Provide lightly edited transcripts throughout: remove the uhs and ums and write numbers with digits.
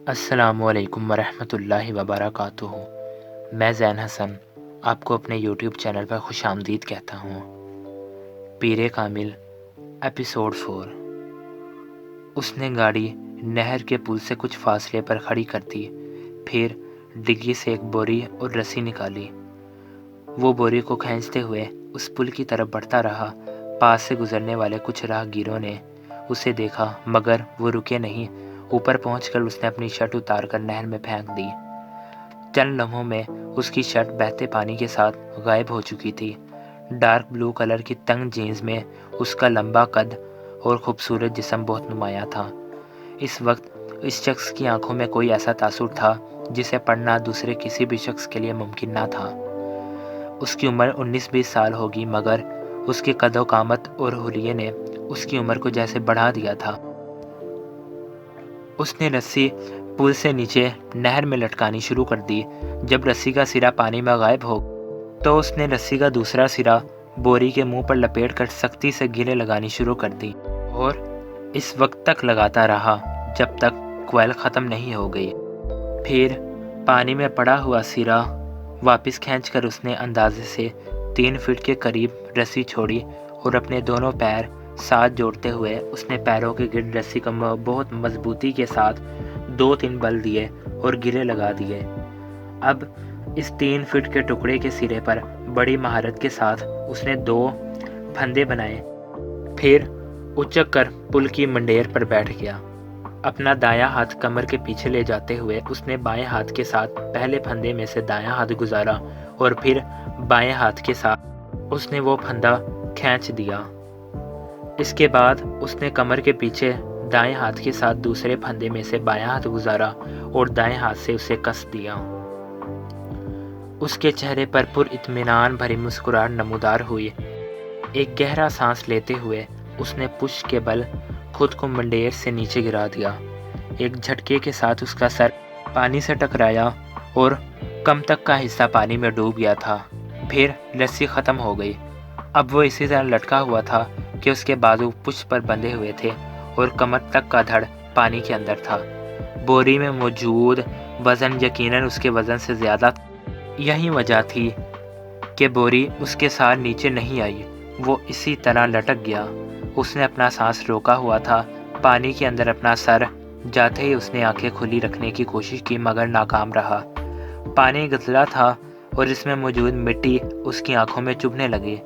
السلام علیکم ورحمۃ اللہ وبرکاتہ۔ میں زین حسن آپ کو اپنے یوٹیوب چینل پر خوش آمدید کہتا ہوں۔ پیر کامل ایپیسوڈ 4۔ اس نے گاڑی نہر کے پل سے کچھ فاصلے پر کھڑی کر دی، پھر ڈگی سے ایک بوری اور رسی نکالی۔ وہ بوری کو کھینچتے ہوئے اس پل کی طرف بڑھتا رہا۔ پاس سے گزرنے والے کچھ راہ گیروں نے اسے دیکھا مگر وہ رکے نہیں۔ اوپر پہنچ کر اس نے اپنی شرٹ اتار کر نہر میں پھینک دی۔ چند لمحوں میں اس کی شرٹ بہتے پانی کے ساتھ غائب ہو چکی تھی۔ ڈارک بلو کلر کی تنگ جینز میں اس کا لمبا قد اور خوبصورت جسم بہت نمایاں تھا۔ اس وقت اس شخص کی آنکھوں میں کوئی ایسا تاثر تھا جسے پڑھنا دوسرے کسی بھی شخص کے لیے ممکن نہ تھا۔ اس کی عمر 19-20 سال ہوگی مگر اس کے قد و قامت اور حلیے نے اس کی عمر کو جیسے بڑھا دیا تھا۔ اس نے رسی پل سے نیچے نہر میں لٹکانی شروع کر دی۔ جب رسی کا سرا پانی میں غائب ہو تو اس نے رسی کا دوسرا سرا بوری کے منہ پر لپیٹ کر سختی سے گرے لگانی شروع کر دی اور اس وقت تک لگاتا رہا جب تک کوئل ختم نہیں ہو گئی۔ پھر پانی میں پڑا ہوا سرا واپس کھینچ کر اس نے اندازے سے 3 فٹ کے قریب رسی چھوڑی اور اپنے دونوں پیر ساتھ جوڑتے ہوئے اس نے پیروں کے گرد رسی کو بہت مضبوطی کے ساتھ 2-3 بل دیے اور گرے لگا دیے۔ اب اس 3 فٹ کے ٹکڑے کے سرے پر بڑی مہارت کے ساتھ اس نے 2 پھندے بنائے، پھر اچک کر پل کی منڈیر پر بیٹھ گیا۔ اپنا دایاں ہاتھ کمر کے پیچھے لے جاتے ہوئے اس نے بائیں ہاتھ کے ساتھ پہلے پھندے میں سے دایاں ہاتھ گزارا اور پھر بائیں ہاتھ کے ساتھ اس نے وہ پھندا کھینچ دیا۔ اس کے بعد اس نے کمر کے پیچھے دائیں ہاتھ کے ساتھ دوسرے پھندے میں سے بایاں ہاتھ گزارا اور دائیں ہاتھ سے اسے کس دیا۔ اس کے چہرے پر پر اطمینان بھری مسکراہٹ نمودار ہوئی۔ ایک گہرا سانس لیتے ہوئے اس نے پشت کے بل خود کو منڈیر سے نیچے گرا دیا۔ ایک جھٹکے کے ساتھ اس کا سر پانی سے ٹکرایا اور کم تک کا حصہ پانی میں ڈوب گیا تھا۔ پھر رسی ختم ہو گئی۔ اب وہ اسی طرح لٹکا ہوا تھا کہ اس کے بازو پشت پر بندھے ہوئے تھے اور کمر تک کا دھڑ پانی کے اندر تھا۔ بوری میں موجود وزن یقیناً اس کے وزن سے زیادہ تھا۔ یہی وجہ تھی کہ بوری اس کے ساتھ نیچے نہیں آئی۔ وہ اسی طرح لٹک گیا۔ اس نے اپنا سانس روکا ہوا تھا۔ پانی کے اندر اپنا سر جاتے ہی اس نے آنکھیں کھلی رکھنے کی کوشش کی مگر ناکام رہا۔ پانی گدلا تھا اور اس میں موجود مٹی اس کی آنکھوں میں چبھنے لگی۔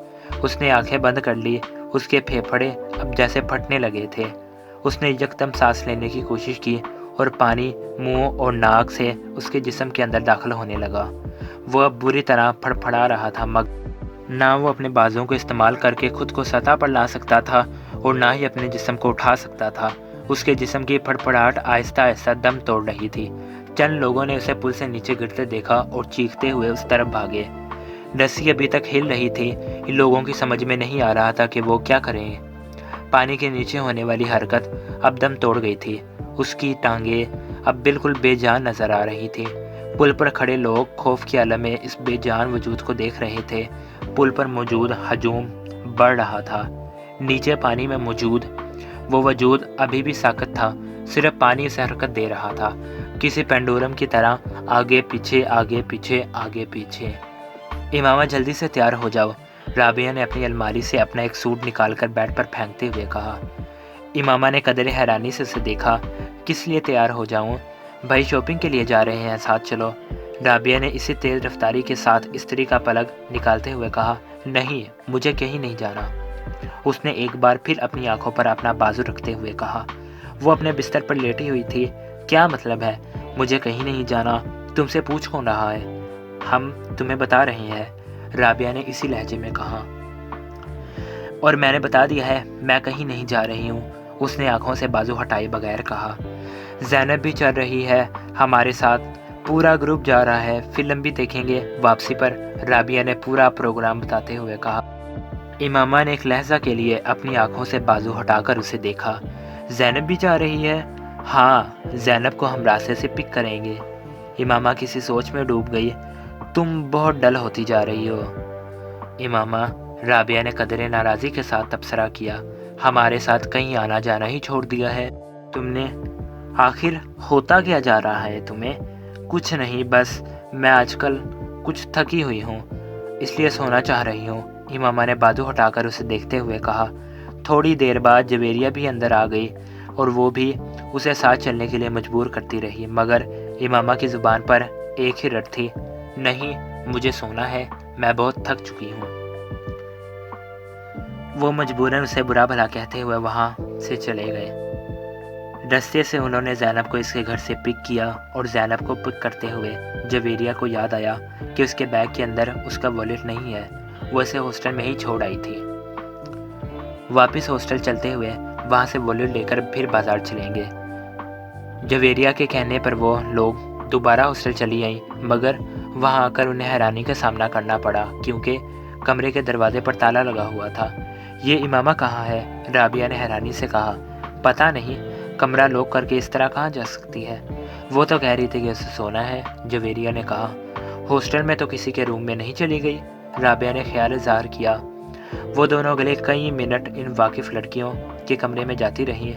اس نے آنکھیں بند کر لی۔ اس کے پھیپھڑے اب جیسے پھٹنے لگے تھے۔ اس نے یکدم سانس لینے کی کوشش کی اور پانی منہ اور ناک سے اس کے جسم کے اندر داخل ہونے لگا۔ وہ اب بری طرح پھڑپھڑا رہا تھا مگر نہ وہ اپنے بازوں کو استعمال کر کے خود کو سطح پر لا سکتا تھا اور نہ ہی اپنے جسم کو اٹھا سکتا تھا۔ اس کے جسم کی پھڑپھڑاہٹ آہستہ آہستہ دم توڑ رہی تھی۔ چند لوگوں نے اسے پل سے نیچے گرتے دیکھا اور چیختے ہوئے اس طرف بھاگے۔ رسی ابھی تک ہل رہی تھی۔ ان لوگوں کی سمجھ میں نہیں آ رہا تھا کہ وہ کیا کریں۔ پانی کے نیچے ہونے والی حرکت اب دم توڑ گئی تھی۔ اس کی ٹانگیں اب بالکل بے جان نظر آ رہی تھی۔ پل پر کھڑے لوگ خوف کی عالم میں اس بے جان وجود کو دیکھ رہے تھے۔ پل پر موجود ہجوم بڑھ رہا تھا۔ نیچے پانی میں موجود وہ وجود ابھی بھی ساکت تھا، صرف پانی اسے حرکت دے رہا تھا، کسی پینڈولم کی طرح آگے پیچھے آگے پیچھے آگے پیچھے۔ امامہ جلدی سے تیار ہو جاؤ، رابعہ نے اپنی الماری سے اپنا ایک سوٹ نکال کر بیڈ پر پھینکتے ہوئے کہا۔ امامہ نے قدر حیرانی سے اسے دیکھا۔ کس لیے تیار ہو جاؤں؟ بھائی شاپنگ کے لیے جا رہے ہیں، ساتھ چلو۔ رابعہ نے اسی تیز رفتاری کے ساتھ استری کا پلگ نکالتے ہوئے کہا۔ نہیں، مجھے کہیں نہیں جانا۔ اس نے ایک بار پھر اپنی آنکھوں پر اپنا بازو رکھتے ہوئے کہا۔ وہ اپنے بستر پر لیٹی ہوئی تھی۔ کیا مطلب ہے مجھے کہیں نہیں جانا؟ تم سے پوچھ کون رہا ہے؟ ہم تمہیں بتا رہے ہیں، رابعہ نے اسی لہجے میں کہا۔ اور میں نے بتا دیا ہے میں کہیں نہیں جا رہی ہوں، اس نے آنکھوں سے بازو ہٹائے بغیر کہا۔ زینب بھی چل رہی ہے ہمارے ساتھ، پورا گروپ جا رہا ہے، فلم بھی دیکھیں گے واپسی پر، رابعہ نے پورا پروگرام بتاتے ہوئے کہا۔ امامہ نے ایک لحظہ کے لیے اپنی آنکھوں سے بازو ہٹا کر اسے دیکھا۔ زینب بھی جا رہی ہے؟ ہاں، زینب کو ہم راستے سے پک کریں گے۔ امامہ کسی سوچ میں ڈوب گئی۔ تم بہت ڈل ہوتی جا رہی ہو امامہ، رابعہ نے قدرے ناراضی کے ساتھ تبصرہ کیا۔ ہمارے ساتھ کہیں آنا جانا ہی چھوڑ دیا ہے تم نے؟ आखिर होता क्या जा रहा है तुम्हें? कुछ नहीं, बस मैं आजकल कुछ थकी हुई हूँ, इसलिए सोना चाह रही हूँ, इमामा ने बाजू हटाकर उसे देखते हुए कहा। थोड़ी देर बाद जवेरिया भी अंदर आ गई और वो भी उसे साथ चलने के लिए मजबूर करती रही, मगर इमामा की ज़ुबान पर एक ही रट थी, नहीं, मुझे सोना है, मैं बहुत थक चुकी हूँ। वो मजबूरन उसे बुरा भला कहते हुए वहाँ से चले गए। रास्ते से उन्होंने ज़ैनब को इसके घर से पिक किया और ज़ैनब को पिक करते हुए जवेरिया को याद आया कि उसके बैग के अंदर उसका वॉलेट नहीं है, वो इसे हॉस्टल में ही छोड़ आई थी। वापस हॉस्टल चलते हुए वहाँ से वॉलेट लेकर फिर बाज़ार चलेंगे। जवेरिया के कहने पर वो लोग दोबारा हॉस्टल चली आई, मगर वहाँ आकर उन्हें हैरानी का सामना करना पड़ा क्योंकि कमरे के दरवाजे पर ताला लगा हुआ था। ये इमामा कहाँ है? राबिया ने हैरानी से कहा। पता नहीं, कमरा लॉक करके इस तरह कहाँ जा सकती है? वो तो कह रही थी कि उसे सोना है, जवेरिया ने कहा। हॉस्टल में तो किसी के रूम में नहीं चली गई, राबिया ने ख्याल इज़हार किया। वो दोनों अगले कई मिनट इन वाकिफ़ लड़कियों के कमरे में जाती रही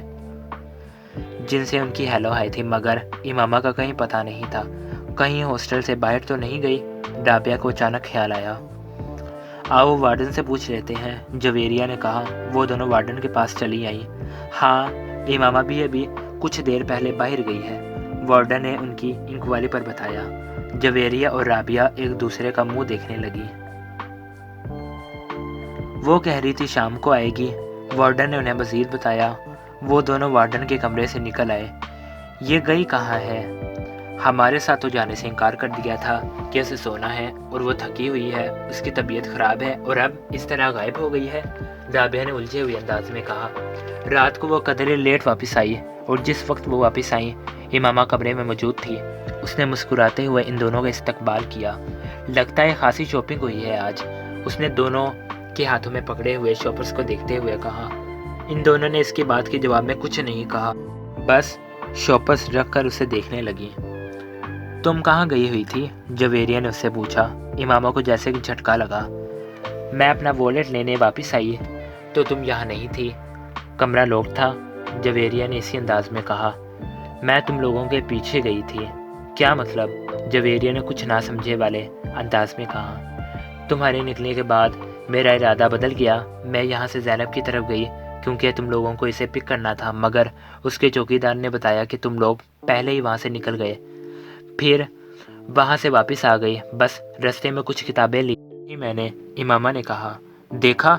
जिनसे उनकी हेलो हाय थी, मगर इमामा का कहीं पता नहीं था। कहीं हॉस्टल से बाहर तो नहीं गई? राबिया को अचानक ख्याल आया। आओ वार्डन से पूछ लेते हैं, जवेरिया ने कहा। वो दोनों वार्डन के पास चली आई। हाँ, इमामा भी अभी कुछ देर पहले बाहर गई है, वार्डन ने उनकी इंक्वायरी पर बताया। जवेरिया और राबिया एक दूसरे का मुंह देखने लगी। वो कह रही थी शाम को आएगी, वार्डन ने उन्हें मज़ीद बताया। वो दोनों वार्डन के कमरे से निकल आए। ये गई कहाँ है? हमारे साथ तो जाने से इनकार कर दिया था कि उसे सोना है और वो थकी हुई है, उसकी तबीयत ख़राब है और अब इस तरह गायब हो गई है, राबिया ने उलझे हुए अंदाज में कहा। रात को वो कदरे लेट वापस आई और जिस वक्त वो वापस आई इमामा कमरे में मौजूद थी। उसने मुस्कुराते हुए इन दोनों का इस्तकबाल किया। लगता है खासी शॉपिंग हुई है आज, उसने दोनों के हाथों में पकड़े हुए शॉपर्स को देखते हुए कहा। इन दोनों ने इसके बाद के जवाब में कुछ नहीं कहा, बस शॉपर्स रख कर उसे देखने लगी। तुम कहाँ गई हुई थी? जवेरिया ने उससे पूछा। इमामा को जैसे कि झटका लगा। मैं अपना वॉलेट लेने वापस आई तो तुम यहाँ नहीं थी, कमरा लॉक था, जवेरिया ने इसी अंदाज में कहा। मैं तुम लोगों के पीछे गई थी। क्या मतलब? जवेरिया ने कुछ ना समझे वाले अंदाज में कहा। तुम्हारे निकलने के बाद मेरा इरादा बदल गया, मैं यहाँ से ज़ैनब की तरफ गई क्योंकि तुम लोगों को इसे पिक करना था, मगर उसके चौकीदार ने बताया कि तुम लोग पहले ही वहाँ से निकल गए, फिर वहाँ से वापस आ गई, बस रास्ते में कुछ किताबें ली मैंने, इमामा ने कहा। देखा,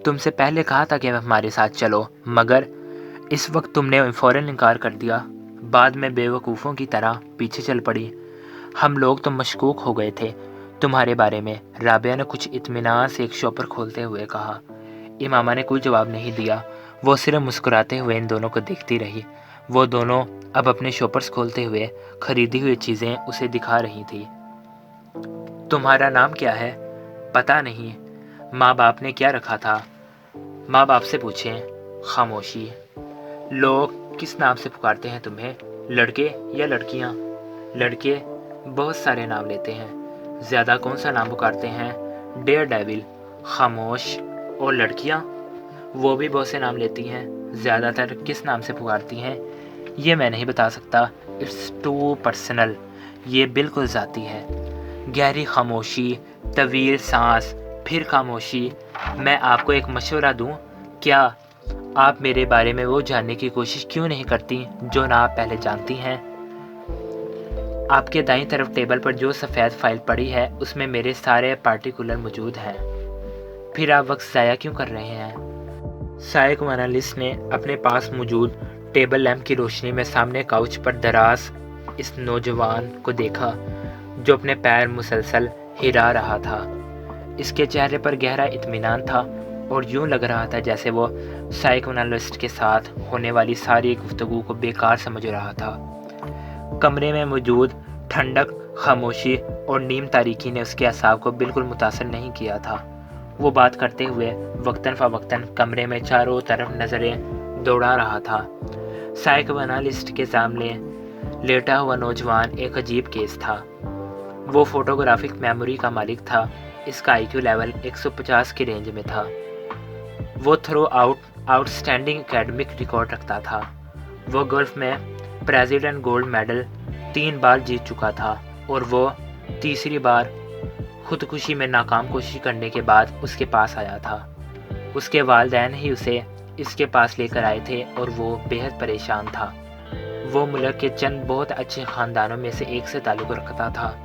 तुमसे पहले कहा था कि हमारे साथ चलो, मगर इस वक्त तुमने फ़ौरन इनकार कर दिया, बाद में बेवकूफ़ों की तरह पीछे चल पड़ी। हम लोग तो मशकूक हो गए थे तुम्हारे बारे में, राबिया ने कुछ इत्मीनान से एक शॉपर खोलते हुए कहा। इमामा ने कोई जवाब नहीं दिया, वो सिर्फ मुस्कुराते हुए इन दोनों को देखती रही। वो दोनों अब अपने शॉपर्स खोलते हुए खरीदी हुई चीज़ें उसे दिखा रही थी। तुम्हारा नाम क्या है? पता नहीं, माँ बाप ने क्या रखा था? माँ बाप से पूछें। खामोशी। लोग किस नाम से पुकारते हैं तुम्हें, लड़के या लड़कियाँ? लड़के बहुत सारे नाम लेते हैं, ज़्यादा कौन सा नाम पुकारते हैं? Daredevil. खामोश। और लड़कियाँ? वो भी बहुत से नाम लेती हैं, ज़्यादातर किस नाम से पुकारती हैं? ये मैं नहीं बता सकता, इट्स टू पर्सनल, ये बिल्कुल ज़ाती है। गहरी खामोशी, तवील सांस, फिर खामोशी। मैं आपको एक मशवरा दूं, क्या आप मेरे बारे में वो जानने की कोशिश क्यों नहीं करती जो ना आप पहले जानती हैं? आपके दाईं तरफ टेबल पर जो सफ़ेद फाइल पड़ी है उसमें मेरे सारे पार्टिकुलर मौजूद हैं। फिर आप वक्त ज़ाया क्यों कर रहे हैं? साइकोएनालिस्ट ने अपने पास मौजूद टेबल लैंप की रोशनी में सामने काउच पर दराज इस नौजवान को देखा जो अपने पैर मुसलसल हिला रहा था। इसके चेहरे पर गहरा इत्मीनान था और यूं लग रहा था जैसे वो साइकोएनालिस्ट के साथ होने वाली सारी गुफ्तगू को बेकार समझ रहा था। कमरे में मौजूद ठंडक, खामोशी और नीम तारीकी ने उसके असाब को बिल्कुल मुतासर नहीं किया था। वो बात करते हुए वक्तन फ़वक्तन कमरे में चारों तरफ नज़रें दौड़ा रहा था। साइकोएनालिस्ट के सामने लेटा हुआ नौजवान एक अजीब केस था। वो फोटोग्राफिक मेमोरी का मालिक था। इसका आईक्यू लेवल 150 की रेंज में था। वो थ्रो आउटस्टैंडिंग एकेडमिक रिकॉर्ड रखता था। वो गोल्फ में प्रेसिडेंट गोल्ड मेडल 3 बार जीत चुका था और वो तीसरी बार खुदकुशी में नाकाम कोशिश करने के बाद उसके पास आया था। उसके वालिदैन ही उसे इसके पास लेकर आए थे और वो बेहद परेशान था। वो मुल्क के चंद बहुत अच्छे ख़ानदानों में से एक से ताल्लुक़ रखता था।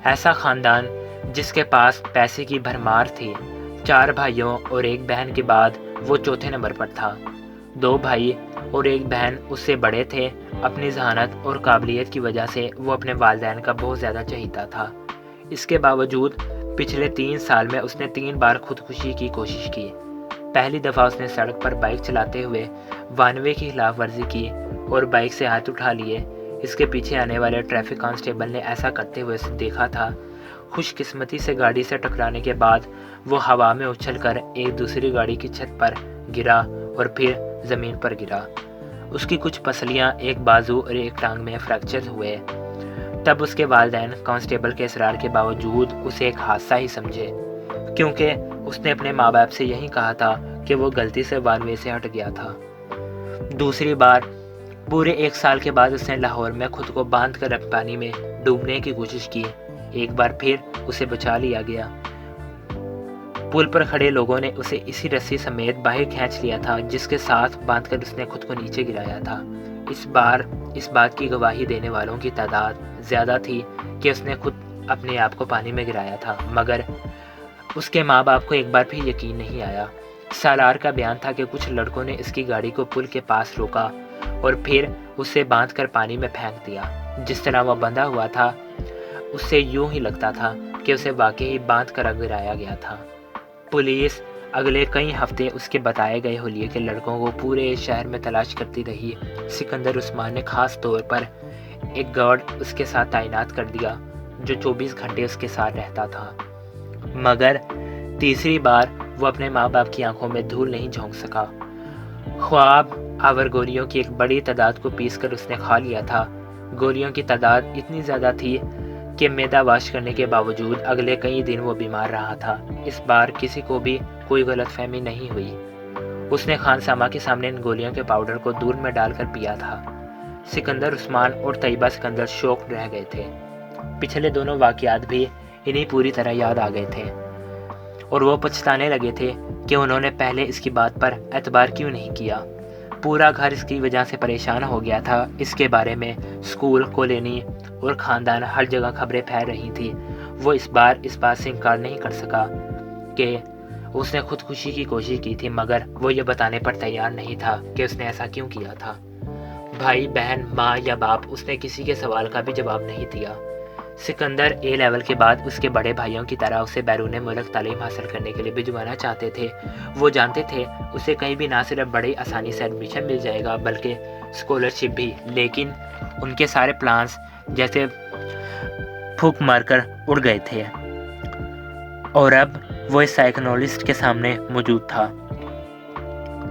ऐसा ख़ानदान जिसके पास पैसे की भरमार थी। 4 भाइयों और 1 बहन के बाद वो चौथे नंबर पर था। 2 भाई और 1 बहन उससे बड़े थे। अपनी जहानत और काबिलियत की वजह से वो अपने वालिदैन का बहुत ज़्यादा चहीता था। इसके बावजूद पिछले 3 साल में उसने 3 बार खुदकुशी की कोशिश की। पहली दफ़ा उसने सड़क पर बाइक चलाते हुए वानवे की खिलाफ वर्जी की और बाइक से हाथ उठा लिए। इसके पीछे आने वाले ट्रैफिक कांस्टेबल ने ऐसा करते हुए उसे देखा था। खुशकिस्मती से गाड़ी से टकराने के बाद वो हवा में उछलकर एक दूसरी गाड़ी की छत पर गिरा और फिर ज़मीन पर गिरा। उसकी कुछ पसलियाँ, एक बाजू और एक टांग में फ्रैक्चर हुए। तब उसके वालिदैन कांस्टेबल के इसरार के बावजूद उसे एक हादसा ही समझे, क्योंकि उसने अपने माँ बाप से यही कहा था कि वो गलती से वानवे से हट गया था। दूसरी बार पूरे 1 साल के बाद उसने लाहौर में खुद को बांध कर पानी में डूबने की कोशिश की। एक बार फिर उसे बचा लिया गया। पुल पर खड़े लोगों ने उसे इसी रस्सी समेत बाहर खींच लिया था जिसके साथ बांधकर उसने खुद को नीचे गिराया था। इस बार इस बात की गवाही देने वालों की तादाद ज़्यादा थी कि उसने खुद अपने आप को पानी में गिराया था, मगर उसके माँ बाप को एक बार भी यकीन नहीं आया। सालार का बयान था कि कुछ लड़कों ने इसकी गाड़ी को पुल के पास रोका और फिर उसे बांधकर पानी में फेंक दिया। जिस तरह वह बंधा हुआ था उससे यूं ही लगता था कि उसे वाकई ही बांध कर गिराया गया था। पुलिस अगले कई हफ्ते उसके बताए गए हुलिये के लड़कों को पूरे शहर में तलाश करती रही। सिकंदर उस्मान ने खास तौर पर एक गार्ड उसके साथ तैनात कर दिया जो 24 घंटे उसके साथ रहता था, मगर तीसरी बार वो अपने माँ बाप की आंखों में धूल नहीं झोंक सका। ख्वाब आवर गोलियों की एक बड़ी तादाद को पीसकर उसने खा लिया था। गोलियों की तादाद इतनी ज़्यादा थी कि मैदा वाश करने के बावजूद अगले कई दिन वो बीमार रहा था। इस बार किसी को भी कोई गलतफहमी नहीं हुई। उसने खानसामा के सामने इन गोलियों के पाउडर को दूध में डालकर पिया था। सिकंदर उस्मान और तैयबा सिकंदर शौक रह गए थे। पिछले दोनों वाक़यात भी इन्हें पूरी तरह याद आ गए थे और वो पछताने लगे थे कि उन्होंने पहले इसकी बात पर एतबार क्यों नहीं किया। पूरा घर इसकी वजह से परेशान हो गया था। इसके बारे में स्कूल, कॉलोनी और ख़ानदान हर जगह खबरें फैल रही थी। वो इस बार इस बात से इनकार नहीं कर सका कि उसने खुदकुशी की कोशिश की थी, मगर वो ये बताने पर तैयार नहीं था कि उसने ऐसा क्यों किया था। भाई, बहन, माँ या बाप, उसने किसी के सवाल का भी जवाब नहीं दिया। सिकंदर ए लेवल के बाद उसके बड़े भाइयों की तरह उसे बैरून मुल्क तालीम हासिल करने के लिए भिजवाना चाहते थे। वो जानते थे उसे कहीं भी ना सिर्फ बड़ी आसानी से एडमिशन मिल जाएगा बल्कि स्कॉलरशिप भी, लेकिन उनके सारे प्लान्स जैसे फूंक मारकर उड़ गए थे और अब वो इस साइकोलॉजिस्ट के सामने मौजूद था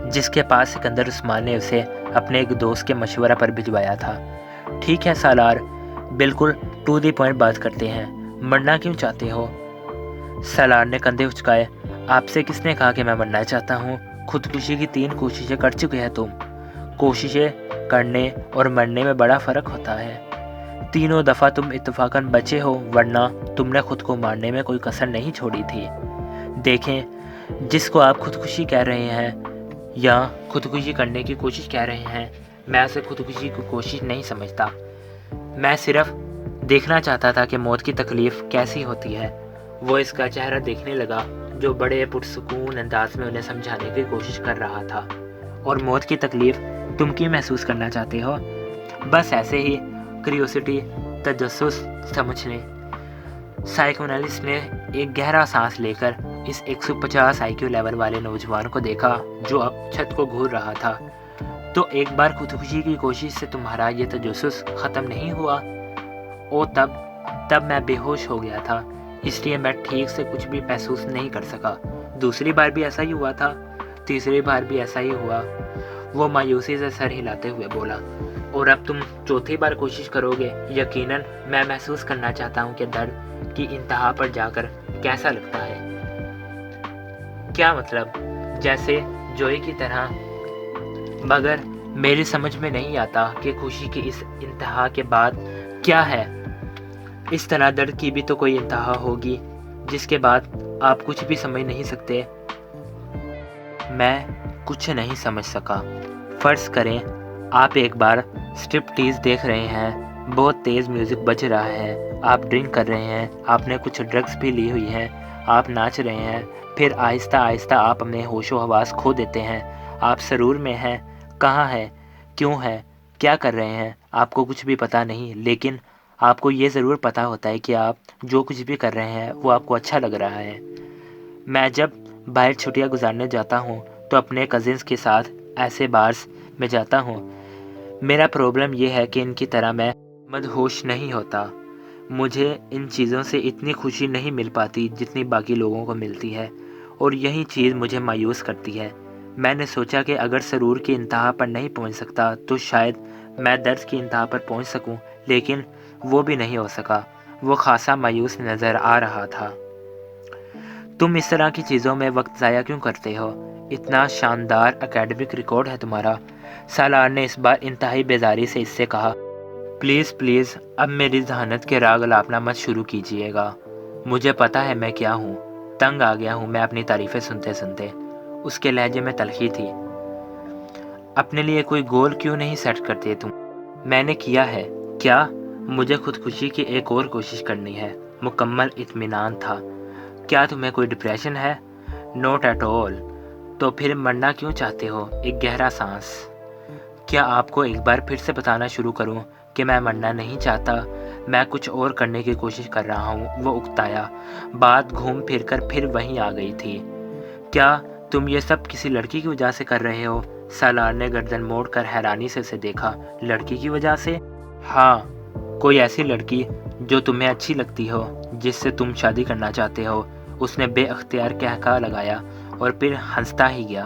जिसके पास सिकंदर उस्मान ने उसे अपने एक दोस्त के मशवरा पर भिजवाया था। ठीक है सालार, बिल्कुल टू दी पॉइंट बात करते हैं, मरना क्यों चाहते हो? सालार ने कंधे उचकाए। आपसे किसने कहा कि मैं मरना चाहता हूँ? खुदकुशी की 3 कोशिशें कर चुके हैं तुम। कोशिशें करने और मरने में बड़ा फ़र्क होता है। तीनों दफ़ा तुम इत्तफाकन बचे हो, वरना तुमने खुद को मारने में कोई कसर नहीं छोड़ी थी। देखें, जिसको आप खुदकुशी कह रहे हैं या खुदकुशी करने की कोशिश कह रहे हैं, मैं उसे खुदकुशी की कोशिश नहीं समझता। मैं सिर्फ देखना चाहता था कि मौत की तकलीफ़ कैसी होती है। वो इसका चेहरा देखने लगा जो बड़े पुरसुकून अंदाज में उन्हें समझाने की कोशिश कर रहा था। और मौत की तकलीफ़ तुम क्यों महसूस करना चाहते हो? बस ऐसे ही, क्यूरियोसिटी, तजस्सुस समझने। साइकोएनालिस्ट ने एक गहरा सांस लेकर इस 150 IQ लेवल वाले नौजवान को देखा जो अब छत को घूर रहा था। तो एक बार खुदकुशी की कोशिश से तुम्हारा ये तजस्सुस ख़त्म नहीं हुआ? ओ तब मैं बेहोश हो गया था, इसलिए मैं ठीक से कुछ भी महसूस नहीं कर सका। दूसरी बार भी ऐसा ही हुआ था, तीसरी बार भी ऐसा ही हुआ। वो मायूसी से सर हिलाते हुए बोला, और अब तुम चौथी बार कोशिश करोगे? यकीनन मैं महसूस करना चाहता हूँ कि दर्द की इंतहा पर जाकर कैसा लगता है। क्या मतलब? जैसे जोई की तरह, मगर میری سمجھ میں نہیں آتا کہ خوشی کی اس انتہا کے بعد کیا ہے۔ اس طرح درد کی بھی تو کوئی انتہا ہوگی جس کے بعد آپ کچھ بھی سمجھ نہیں سکتے۔ میں کچھ نہیں سمجھ سکا۔ فرض کریں آپ ایک بار اسٹرپٹیز دیکھ رہے ہیں، بہت تیز میوزک بج رہا ہے، آپ ڈرنک کر رہے ہیں، آپ نے کچھ ڈرگس بھی لی ہوئی ہیں، آپ ناچ رہے ہیں، پھر آہستہ آہستہ آپ اپنے ہوش و حواس کھو دیتے ہیں، آپ سرور میں ہیں، کہاں ہے، کیوں ہے، کیا کر رہے ہیں، آپ کو کچھ بھی پتہ نہیں، لیکن آپ کو یہ ضرور پتہ ہوتا ہے کہ آپ جو کچھ بھی کر رہے ہیں وہ آپ کو اچھا لگ رہا ہے۔ میں جب باہر چھٹیاں گزارنے جاتا ہوں تو اپنے کزنس کے ساتھ ایسے بارز میں جاتا ہوں۔ میرا پرابلم یہ ہے کہ ان کی طرح میں مدہوش نہیں ہوتا۔ مجھے ان چیزوں سے اتنی خوشی نہیں مل پاتی جتنی باقی لوگوں کو ملتی ہے، اور یہی چیز مجھے مایوس کرتی ہے۔ میں نے سوچا کہ اگر سرور کی انتہا پر نہیں پہنچ سکتا تو شاید میں درد کی انتہا پر پہنچ سکوں، لیکن وہ بھی نہیں ہو سکا۔ وہ خاصا مایوس نظر آ رہا تھا۔ تم اس طرح کی چیزوں میں وقت ضائع کیوں کرتے ہو؟ اتنا شاندار اکیڈمک ریکارڈ ہے تمہارا۔ سالار نے اس بار انتہائی بیزاری سے اس سے کہا، پلیز پلیز اب میری ذہانت کے راگ الاپنا مت شروع کیجیے گا۔ مجھے پتہ ہے میں کیا ہوں، تنگ آ گیا ہوں میں اپنی تعریفیں سنتے سنتے۔ اس کے لہجے میں تلخی تھی۔ اپنے لیے کوئی گول کیوں نہیں سیٹ کرتے تم؟ میں نے کیا ہے۔ کیا؟ مجھے خودکشی کی ایک اور کوشش کرنی ہے۔ مکمل اطمینان تھا۔ کیا تمہیں کوئی ڈپریشن ہے؟ Not at all. تو پھر مرنا کیوں چاہتے ہو؟ ایک گہرا سانس۔ کیا آپ کو ایک بار پھر سے بتانا شروع کروں کہ میں مرنا نہیں چاہتا، میں کچھ اور کرنے کی کوشش کر رہا ہوں؟ وہ اکتایا۔ بات گھوم پھر کر پھر وہیں آ گئی تھی۔ کیا تم یہ سب کسی لڑکی کی وجہ سے کر رہے ہو؟ سالار نے گردن موڑ کر حیرانی سے اسے دیکھا۔ لڑکی کی وجہ سے؟ ہاں، کوئی ایسی لڑکی جو تمہیں اچھی لگتی ہو، جس سے تم شادی کرنا چاہتے ہو۔ اس نے بے اختیار قہقہہ لگایا اور پھر ہنستا ہی گیا۔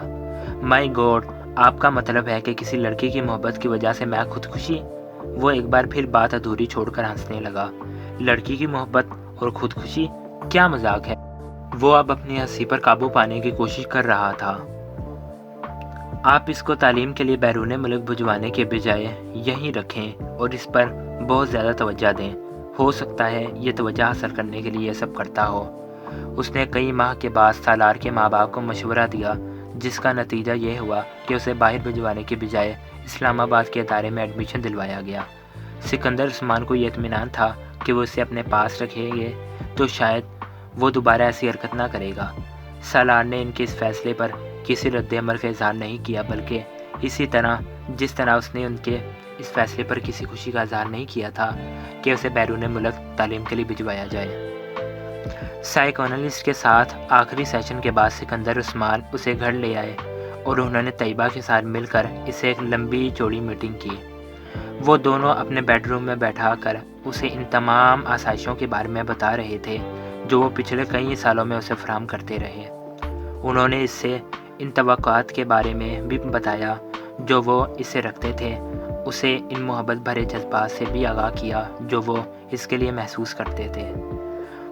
مائی گاڈ، آپ کا مطلب ہے کہ کسی لڑکی کی محبت کی وجہ سے میں خودکشی؟ وہ ایک بار پھر بات ادھوری چھوڑ کر ہنسنے لگا۔ لڑکی کی محبت اور خودکشی؟ کیا مذاق ہے؟ وہ اب اپنی ہنسی پر قابو پانے کی کوشش کر رہا تھا۔ آپ اس کو تعلیم کے لیے بیرون ملک بھجوانے کے بجائے یہیں رکھیں اور اس پر بہت زیادہ توجہ دیں۔ ہو سکتا ہے یہ توجہ حاصل کرنے کے لیے یہ سب کرتا ہو۔ اس نے کئی ماہ کے بعد سالار کے ماں باپ کو مشورہ دیا، جس کا نتیجہ یہ ہوا کہ اسے باہر بھجوانے کے بجائے اسلام آباد کے ادارے میں ایڈمیشن دلوایا گیا۔ سکندر عثمان کو یہ اطمینان تھا کہ وہ اسے اپنے پاس رکھیں گے تو شاید وہ دوبارہ ایسی حرکت نہ کرے گا۔ سالار نے ان کے اس فیصلے پر کسی رد عمل کا اظہار نہیں کیا، بلکہ اسی طرح جس طرح اس نے ان کے اس فیصلے پر کسی خوشی کا اظہار نہیں کیا تھا کہ اسے بیرون ملک تعلیم کے لیے بھجوایا جائے۔ سائیکونالسٹ کے ساتھ آخری سیشن کے بعد سکندر عثمان اسے گھر لے آئے اور انہوں نے طیبہ کے ساتھ مل کر اسے ایک لمبی چوڑی میٹنگ کی۔ وہ دونوں اپنے بیڈ روم میں بیٹھا کر اسے ان تمام آسائشوں کے بارے میں بتا رہے تھے جو وہ پچھلے کئی سالوں میں اسے فراہم کرتے رہے۔ انہوں نے اس سے ان توقعات کے بارے میں بھی بتایا جو وہ اس سے رکھتے تھے، اسے ان محبت بھرے جذبات سے بھی آگاہ کیا جو وہ اس کے لیے محسوس کرتے تھے۔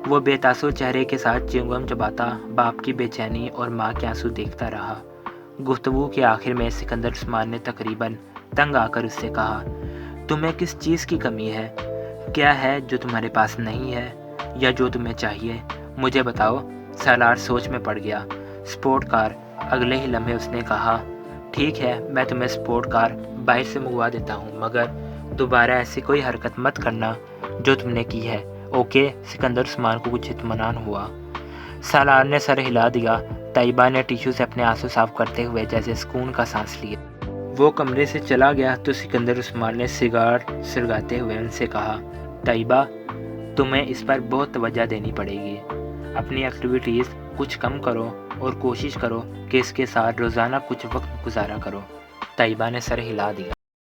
وہ بے تاثر چہرے کے ساتھ چیونگم چباتا باپ کی بے چینی اور ماں کے آنسو دیکھتا رہا۔ گفتگو کے آخر میں سکندر عثمان نے تقریباً تنگ آ کر اس سے کہا، تمہیں کس چیز کی کمی ہے؟ کیا ہے جو تمہارے پاس نہیں ہے یا جو تمہیں چاہیے؟ مجھے بتاؤ۔ سالار سوچ میں پڑ گیا۔ سپورٹ کار۔ اگلے ہی لمحے اس نے کہا، ٹھیک ہے میں تمہیں سپورٹ کار باہر سے منگوا دیتا ہوں، مگر دوبارہ ایسی کوئی حرکت مت کرنا جو تم نے کی ہے، اوکے؟ سکندر عثمان کو کچھ اطمینان ہوا۔ سالار نے سر ہلا دیا۔ طیبہ نے ٹیشو سے اپنے آنسو صاف کرتے ہوئے جیسے سکون کا سانس لیا۔ وہ کمرے سے چلا گیا تو سکندر عثمان نے سگار سلگاتے ہوئے ان سے کہا، طیبہ تمہیں اس پر بہت توجہ دینی پڑے گی۔ اپنی ایکٹیویٹیز کچھ کم کرو اور کوشش کرو کہ اس کے ساتھ روزانہ کچھ وقت گزارا کرو۔ طیبہ نے سر ہلا دیا۔